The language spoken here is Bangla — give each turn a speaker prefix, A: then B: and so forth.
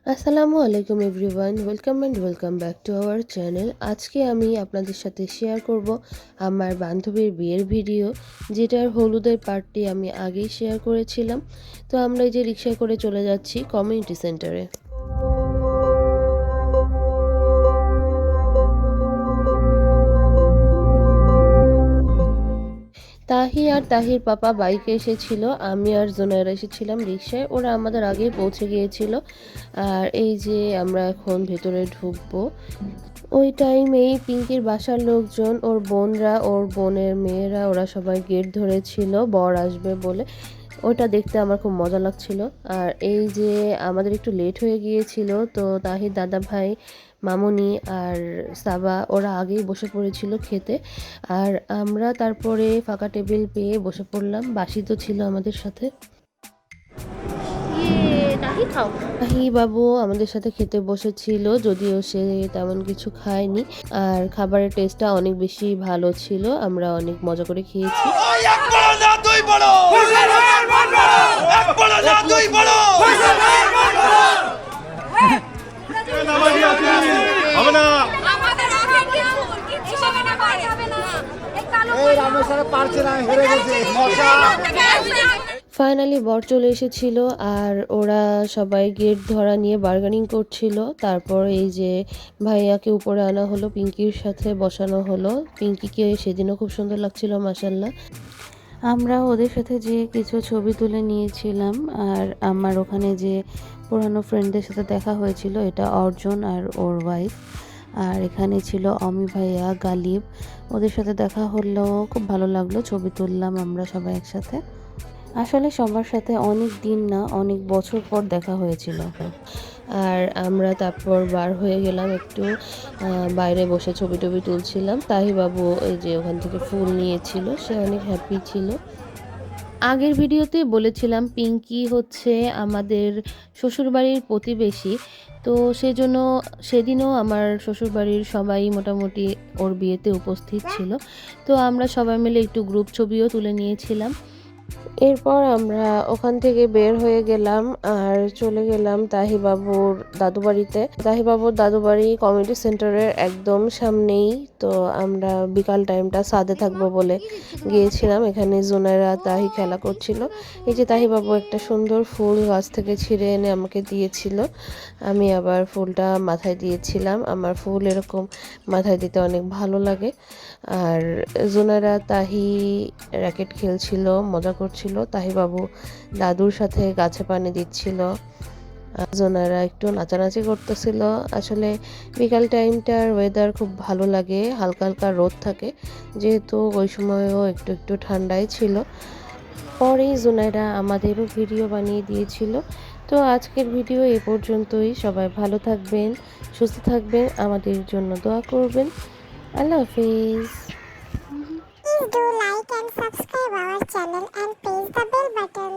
A: আসসালামু আলাইকুম everyone, welcome back to our channel. আজকে আমি আপনাদের সাথে শেয়ার করব আমার বান্ধবীর বিয়ের ভিডিও, যেটার হলুদের পার্টটি আমি আগেই শেয়ার করেছিলাম। তো আমরা এই যে রিক্সায় করে চলে যাচ্ছি কমিউনিটি সেন্টারে। তাহি আর তাহির পাপা বাইকে এসেছিল, আমি আর জোনায়ের এসেছিলাম রিক্সায়। ওরা আমাদের আগেই পৌঁছে গিয়েছিল। আর এই যে আমরা এখন ভেতরে ঢুকবো। ওই টাইমেই পিঙ্কির বাসার লোকজন, ওর বোনরা, ওর বোনের মেয়েরা, ওরা সবাই গেট ধরেছিল বর আসবে বলে। ওটা দেখতে আমার খুব মজা লাগছিল। আর এই যে আমাদের একটু লেট হয়ে গিয়েছিল, তো তাহির দাদা ভাই, মামুনি আর সাবা ওরা আগেই বসে পড়েছিল খেতে। আর আমরা তারপরে ফাঁকা টেবিল পেয়ে বসে পড়লাম। বাসি তো ছিল আমাদের সাথে। তাহি বাবু আমাদের সাথে খেতে বসেছিল, যদিও সে তেমন কিছু খায়নি। আর খাবারের টেস্টটা অনেক বেশি ভালো ছিল, আমরা অনেক মজা করে খেয়েছি। ফাইনালি বর চলে এসেছিল আর ওরা সবাই গেট ধরা নিয়ে বার্গেনিং করছিল। তারপর এই যে ভাইয়াকে উপরে আনা হলো, পিঙ্কির সাথে বসানো হলো। পিঙ্কিকে সেদিনও খুব সুন্দর লাগছিল মাশাল্লাহ। আমরা ওদের সাথে যে কিছু ছবি তুলে নিয়েছিলাম। আর আমার ওখানে যে পুরানো ফ্রেন্ডদের সাথে দেখা হয়েছিল, এটা অর্জন আর ওর ওয়াইফ। আর এখানে ছিল অমি ভাইয়া, গালিব, ওদের সাথে দেখা হলো, খুব ভালো লাগলো। ছবি তুললাম আমরা সবাই একসাথে। আসলে সবার সাথে অনেক দিন না, অনেক বছর পর দেখা হয়েছিল। আর আমরা তারপর বার হয়ে গেলাম একটু, বাইরে বসে ছবি টবি তুলছিলাম। তাহিবাবু এই যে ওখান থেকে ফুল নিয়েছিল, সে অনেক হ্যাপি ছিল। আগের ভিডিওতে বলেছিলাম পিঙ্কি হচ্ছে আমাদের শ্বশুরবাড়ির প্রতিবেশী, তো সেজন্য সেদিনও আমার শ্বশুরবাড়ির সবাই মোটামুটি ওর বিয়েতে উপস্থিত ছিল। তো আমরা সবাই মিলে একটু গ্রুপ ছবিও তুলে নিয়েছিলাম। এরপর আমরা ওখান থেকে বের হয়ে গেলাম আর চলে গেলাম তাহিবাবুর দাদুবাড়িতে। তাহিবাবুর দাদুবাড়ি কমিউনিটি সেন্টারের একদম সামনেই। তো আমরা বিকাল টাইমটা ছাদে থাকবো বলে গিয়েছিলাম। এখানে জোনারা তাহি খেলা করছিল। এই যে তাহিবাবু একটা সুন্দর ফুল গাছ থেকে ছিঁড়ে এনে আমাকে দিয়েছিল, আমি আবার ফুলটা মাথায় দিয়েছিলাম। আমার ফুল এরকম মাথায় দিতে অনেক ভালো লাগে। আর জোনারা তাহি র্যাকেট খেলছিল, মজা করছিল। তাহিবাবু দাদুর সাথে গাছে পানি দিচ্ছিল। জোনারা একটু নাচানাচি করতেছিল। আসলে বিকাল টাইমটার ওয়েদার খুব ভালো লাগে, হালকা হালকা রোদ থাকে, যেহেতু ওই সময়ও একটু একটু ঠান্ডাই ছিল। পরেই জোনাইরা আমাদেরও ভিডিও বানিয়ে দিয়েছিল। তো আজকের ভিডিও এ পর্যন্তই। সবাই ভালো থাকবেন, সুস্থ থাকবেন, আমাদের জন্য দোয়া করবেন। আল্লাহ হাফিজ।
B: Please do like and subscribe our channel and press the bell button.